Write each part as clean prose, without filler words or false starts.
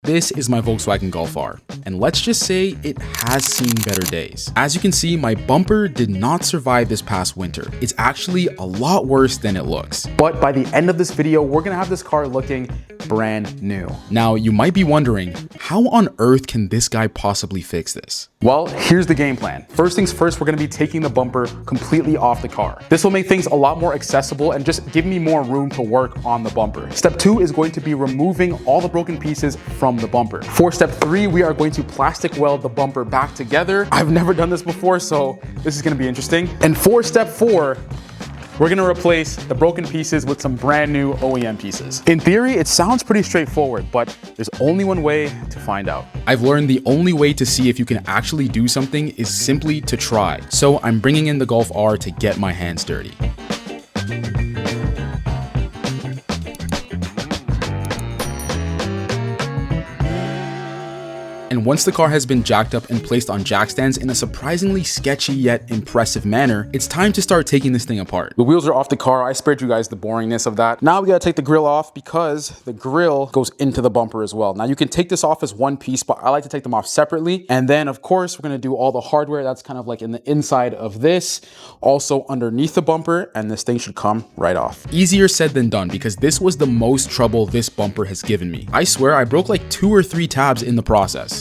this is my Volkswagen Golf R, and let's just say it has seen better days. As you can see, my bumper did not survive this past winter. It's actually a lot worse than it looks. But by the end of this video, we're gonna have this car looking brand new. Now, you might be wondering, how on earth can this guy possibly fix this? Well, here's the game plan. First things first, we're gonna be taking the bumper completely off the car. This will make things a lot more accessible and just give me more room to work on the bumper. Step 2 is going to be removing all the broken pieces from the bumper. For step 3, we are going to plastic weld the bumper back together. I've never done this before, so this is gonna be interesting. And for step 4, we're gonna replace the broken pieces with some brand new OEM pieces. In theory, it sounds pretty straightforward, but there's only one way to find out. I've learned the only way to see if you can actually do something is simply to try. So I'm bringing in the Golf R to get my hands dirty. And once the car has been jacked up and placed on jack stands in a surprisingly sketchy yet impressive manner, it's time to start taking this thing apart. The wheels are off the car. I spared you guys the boringness of that. Now we gotta take the grill off because the grill goes into the bumper as well. Now you can take this off as one piece, but I like to take them off separately. And then of course, we're gonna do all the hardware that's kind of like in the inside of this, also underneath the bumper, and this thing should come right off. Easier said than done because this was the most trouble this bumper has given me. I swear I broke like 2 or 3 tabs in the process.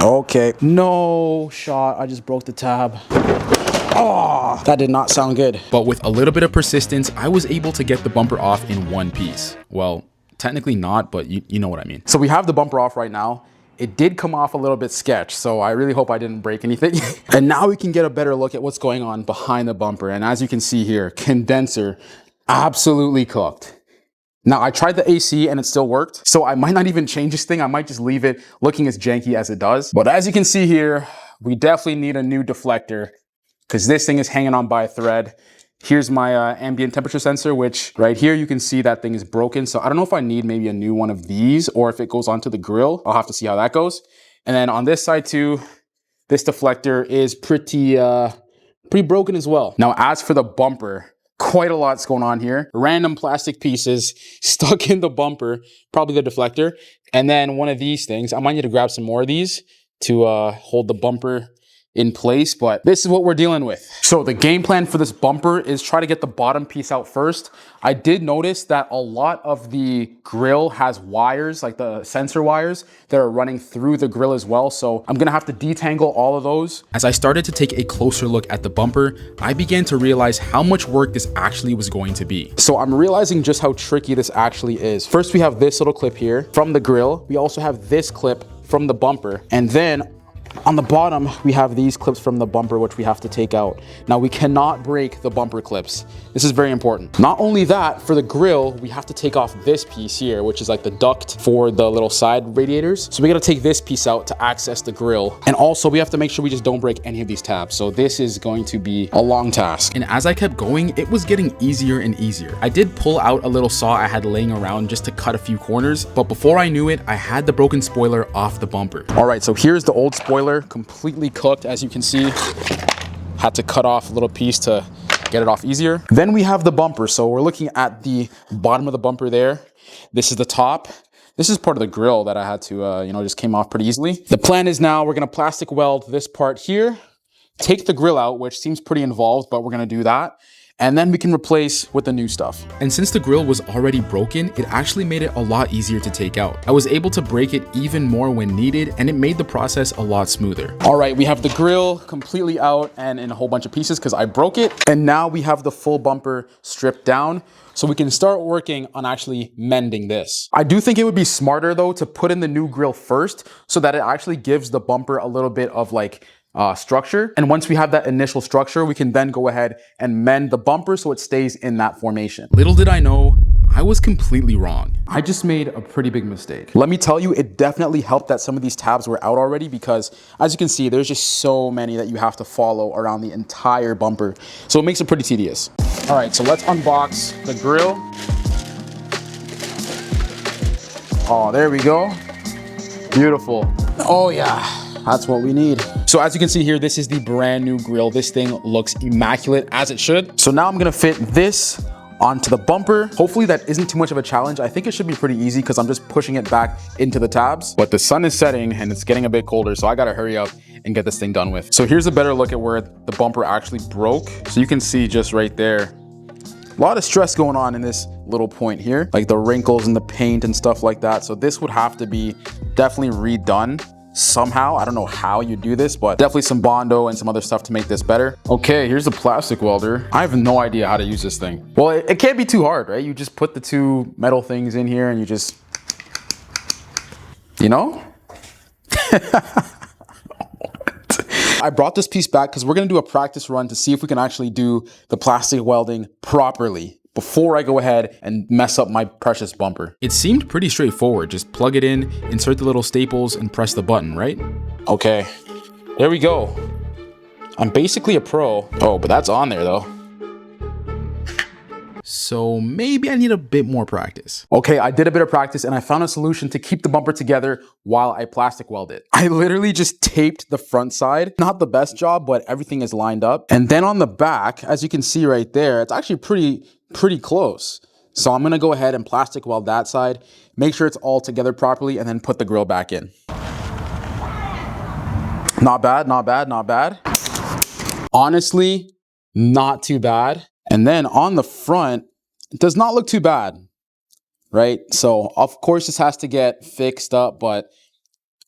Okay, no shot, I just broke the tab. Oh, that did not sound good. But with a little bit of persistence, I was able to get the bumper off in one piece. Well, technically not, but you know what I mean. So we have the bumper off right now. It did come off a little bit sketch, so I really hope I didn't break anything. And now we can get a better look at what's going on behind the bumper. And as you can see here, condenser absolutely cooked. Now, I tried the AC and it still worked, so I might not even change this thing. I might just leave it looking as janky as it does. But as you can see here, we definitely need a new deflector because this thing is hanging on by a thread. Here's my ambient temperature sensor, which right here, you can see that thing is broken. So I don't know if I need maybe a new one of these or if it goes onto the grill. I'll have to see how that goes. And then on this side too, this deflector is pretty broken as well. Now, as for the bumper, quite a lot's going on here. Random plastic pieces stuck in the bumper, probably the deflector. And then one of these things, I might need to grab some more of these to hold the bumper in place, but this is what we're dealing with. So the game plan for this bumper is try to get the bottom piece out first. I did notice that a lot of the grill has wires, like the sensor wires that are running through the grill as well. So I'm gonna have to detangle all of those. As I started to take a closer look at the bumper, I began to realize how much work this actually was going to be. So I'm realizing just how tricky this actually is. First, we have this little clip here from the grill. We also have this clip from the bumper. And then on the bottom, we have these clips from the bumper, which we have to take out. Now, we cannot break the bumper clips. This is very important. Not only that, for the grill, we have to take off this piece here, which is like the duct for the little side radiators. So we gotta take this piece out to access the grill. And also, we have to make sure we just don't break any of these tabs. So this is going to be a long task. And as I kept going, it was getting easier and easier. I did pull out a little saw I had laying around just to cut a few corners, but before I knew it, I had the broken spoiler off the bumper. All right, so here's the old spoiler. Completely cooked, as you can see. Had to cut off a little piece to get it off easier. Then we have the bumper. So we're looking at the bottom of the bumper there. This is the top. This is part of the grill that I had to, just came off pretty easily. The plan is now we're gonna plastic weld this part here, take the grill out, which seems pretty involved, but we're gonna do that. And then we can replace with the new stuff. And since the grill was already broken, it actually made it a lot easier to take out. I was able to break it even more when needed, and it made the process a lot smoother. All right, we have the grill completely out and in a whole bunch of pieces because I broke it. And now we have the full bumper stripped down, so we can start working on actually mending this. I do think it would be smarter though to put in the new grill first so that it actually gives the bumper a little bit of like structure. And once we have that initial structure, we can then go ahead and mend the bumper so it stays in that formation. Little did I know, I was completely wrong. I just made a pretty big mistake. Let me tell you, it definitely helped that some of these tabs were out already because as you can see, there's just so many that you have to follow around the entire bumper. So it makes it pretty tedious. All right, so let's unbox the grill. Oh, there we go. Beautiful. Oh yeah. That's what we need. So as you can see here, this is the brand new grill. This thing looks immaculate as it should. So now I'm gonna fit this onto the bumper. Hopefully that isn't too much of a challenge. I think it should be pretty easy because I'm just pushing it back into the tabs. But the sun is setting and it's getting a bit colder, so I gotta hurry up and get this thing done with. So here's a better look at where the bumper actually broke. So you can see just right there, a lot of stress going on in this little point here, like the wrinkles and the paint and stuff like that. So this would have to be definitely redone somehow. I don't know how you do this, but definitely some Bondo and some other stuff to make this better. Okay, here's the plastic welder. I have no idea how to use this thing. Well, it can't be too hard, right? You just put the two metal things in here and you just, you know? I brought this piece back because we're gonna do a practice run to see if we can actually do the plastic welding properly before I go ahead and mess up my precious bumper. It seemed pretty straightforward. Just plug it in, insert the little staples, and press the button, right? Okay, there we go. I'm basically a pro. Oh, but that's on there though. So maybe I need a bit more practice. Okay, I did a bit of practice and I found a solution to keep the bumper together while I plastic weld it. I literally just taped the front side. Not the best job, but everything is lined up. And then on the back, as you can see right there, it's actually pretty close. So I'm gonna go ahead and plastic weld that side, make sure it's all together properly, and then put the grill back in. Not bad, not bad, not bad. Honestly, not too bad. And then on the front, it does not look too bad, right? So of course this has to get fixed up, but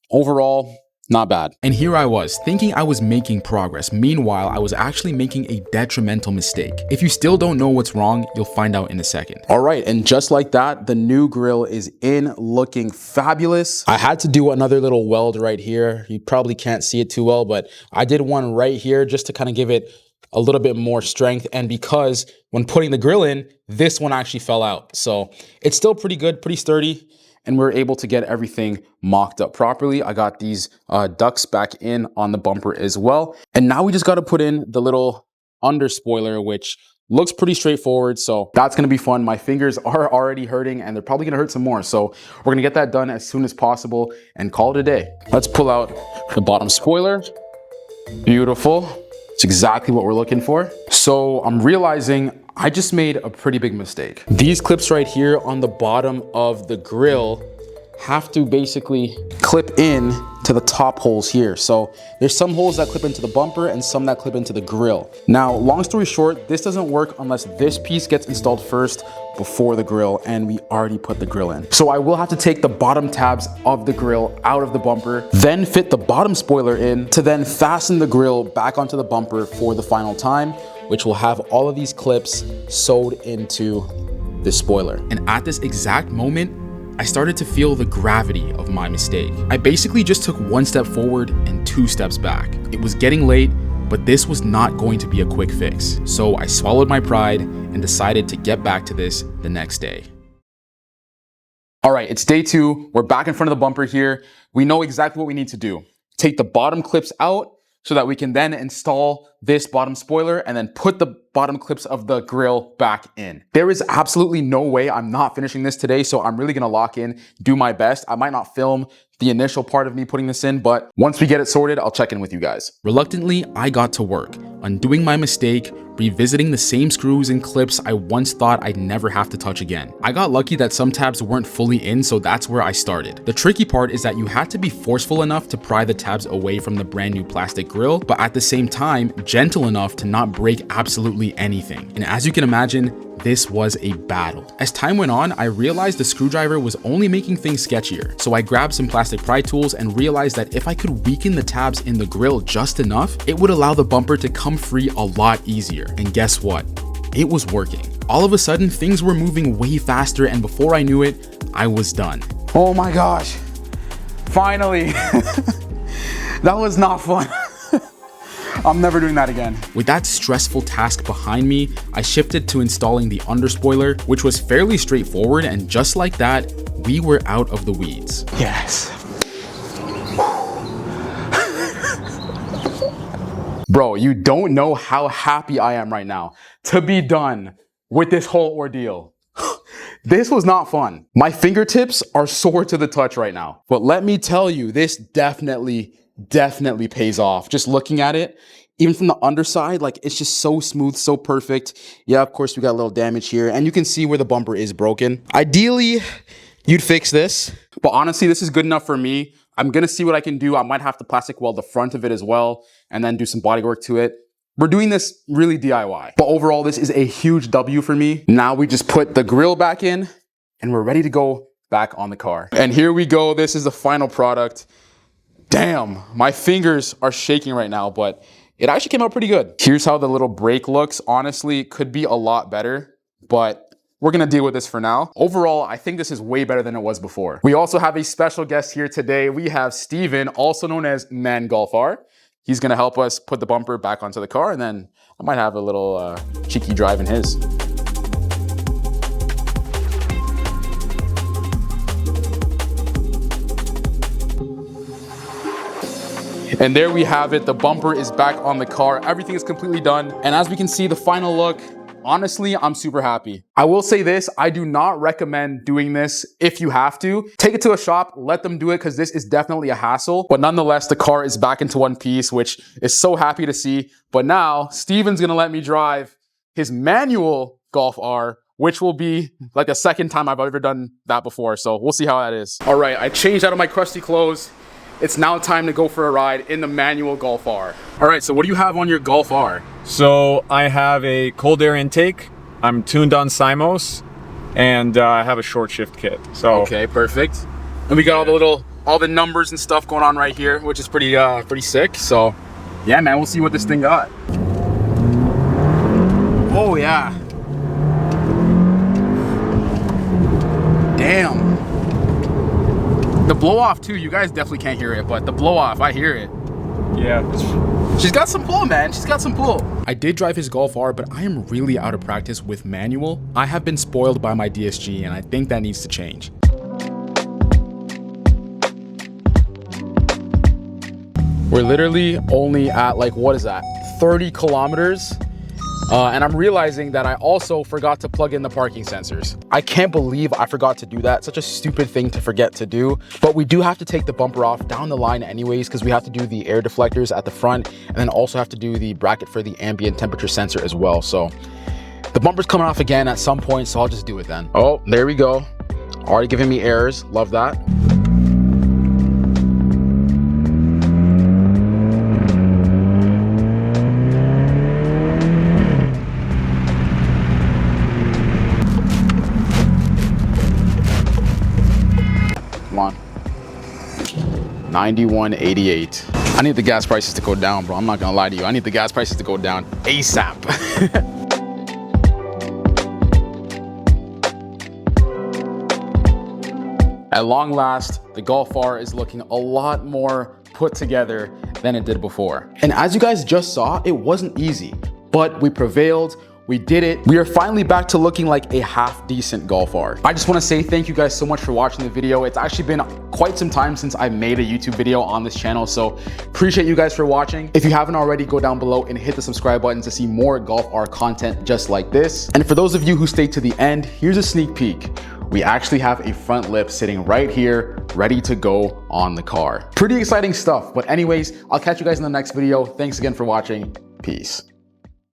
overall, not bad. And here I was, thinking I was making progress. Meanwhile, I was actually making a detrimental mistake. If you still don't know what's wrong, you'll find out in a second. All right, and just like that, the new grill is in, looking fabulous. I had to do another little weld right here. You probably can't see it too well, but I did one right here just to kind of give it a little bit more strength, and because when putting the grill in, this one actually fell out. So it's still pretty good, pretty sturdy, and we're able to get everything mocked up properly. I got these ducts back in on the bumper as well. And now we just got to put in the little under spoiler, which looks pretty straightforward. So that's going to be fun. My fingers are already hurting and they're probably going to hurt some more. So we're going to get that done as soon as possible and call it a day. Let's pull out the bottom spoiler. Beautiful. It's exactly what we're looking for. So I'm realizing I just made a pretty big mistake. These clips right here on the bottom of the grill have to basically clip in to the top holes here. So there's some holes that clip into the bumper and some that clip into the grill. Now, long story short, this doesn't work unless this piece gets installed first before the grill, and we already put the grill in. So I will have to take the bottom tabs of the grill out of the bumper, then fit the bottom spoiler in to then fasten the grill back onto the bumper for the final time, which will have all of these clips sewed into the spoiler. And at this exact moment, I started to feel the gravity of my mistake. I basically just took one step forward and 2 steps back. It was getting late, but this was not going to be a quick fix. So I swallowed my pride and decided to get back to this the next day. All right, it's day 2. We're back in front of the bumper here. We know exactly what we need to do. Take the bottom clips out so that we can then install this bottom spoiler and then put the bottom clips of the grill back in. There is absolutely no way I'm not finishing this today, so I'm really gonna lock in, do my best. I might not film the initial part of me putting this in, but once we get it sorted, I'll check in with you guys. Reluctantly, I got to work, undoing my mistake, revisiting the same screws and clips I once thought I'd never have to touch again. I got lucky that some tabs weren't fully in, so that's where I started. The tricky part is that you had to be forceful enough to pry the tabs away from the brand new plastic grill, but at the same time, gentle enough to not break absolutely anything. And as you can imagine, this was a battle. As time went on, I realized the screwdriver was only making things sketchier. So I grabbed some plastic pry tools and realized that if I could weaken the tabs in the grill just enough, it would allow the bumper to come free a lot easier. And guess what? It was working. All of a sudden, things were moving way faster, and before I knew it, I was done. Oh my gosh, finally. That was not fun. I'm never doing that again. With that stressful task behind me, I shifted to installing the underspoiler, which was fairly straightforward, and just like that, we were out of the weeds. Yes. Bro, you don't know how happy I am right now to be done with this whole ordeal. This was not fun. My fingertips are sore to the touch right now, but let me tell you, this definitely pays off. Just looking at it, Even from the underside, like it's just so smooth, so perfect. Yeah, of course we got a little damage here, and you can see where the bumper is broken. Ideally, you'd fix this, but honestly, this is good enough for me. I'm gonna see what I can do. I might have to plastic weld the front of it as well, and then do some body work to it. We're doing this really DIY, but overall, this is a huge W for me. Now we just put the grill back in, and we're ready to go back on the car. And here we go. This is the final product. Damn, my fingers are shaking right now, but it actually came out pretty good. Here's how the little brake looks. Honestly, it could be a lot better, but we're gonna deal with this for now. Overall, I think this is way better than it was before. We also have a special guest here today. We have Steven, also known as Man Golf R. He's gonna help us put the bumper back onto the car, and then I might have a little cheeky drive in his. And there we have it. The bumper is back on the car. Everything is completely done. And as we can see, the final look, honestly, I'm super happy. I will say this, I do not recommend doing this if you have to. Take it to a shop, let them do it, because this is definitely a hassle. But nonetheless, the car is back into one piece, which is so happy to see. But now, Steven's gonna let me drive his manual Golf R, which will be like the second time I've ever done that before. So we'll see how that is. All right, I changed out of my crusty clothes. It's now time to go for a ride in the manual Golf R. All right, so what do you have on your Golf R? So I have a cold air intake. I'm tuned on Simos, and I have a short shift kit. So okay, perfect. And we got all the numbers and stuff going on right here, which is pretty sick. So yeah, man, we'll see what this thing got. Oh yeah. Damn. The blow off too, you guys definitely can't hear it, but the blow off, I hear it. Yeah. She's got some pull, man. She's got some pull. I did drive his Golf R, but I am really out of practice with manual. I have been spoiled by my DSG, and I think that needs to change. We're literally only at like, what is that? 30 kilometers. And I'm realizing that I also forgot to plug in the parking sensors. I can't believe I forgot to do that. Such a stupid thing to forget to do. But we do have to take the bumper off down the line anyways, because we have to do the air deflectors at the front, and then also have to do the bracket for the ambient temperature sensor as well. So the bumper's coming off again at some point, so I'll just do it then. Oh, there we go. Already giving me errors. Love that. Come on. 91.88. I need the gas prices to go down, bro. I'm not gonna lie to you. I need the gas prices to go down ASAP. At long last, the Golf R is looking a lot more put together than it did before. And as you guys just saw, it wasn't easy, but we prevailed. We did it. We are finally back to looking like a half decent Golf R. I just want to say thank you guys so much for watching the video. It's actually been quite some time since I made a YouTube video on this channel, so appreciate you guys for watching. If you haven't already, go down below and hit the subscribe button to see more Golf R content just like this. And for those of you who stayed to the end, here's a sneak peek. We actually have a front lip sitting right here, ready to go on the car. Pretty exciting stuff. But anyways, I'll catch you guys in the next video. Thanks again for watching. Peace.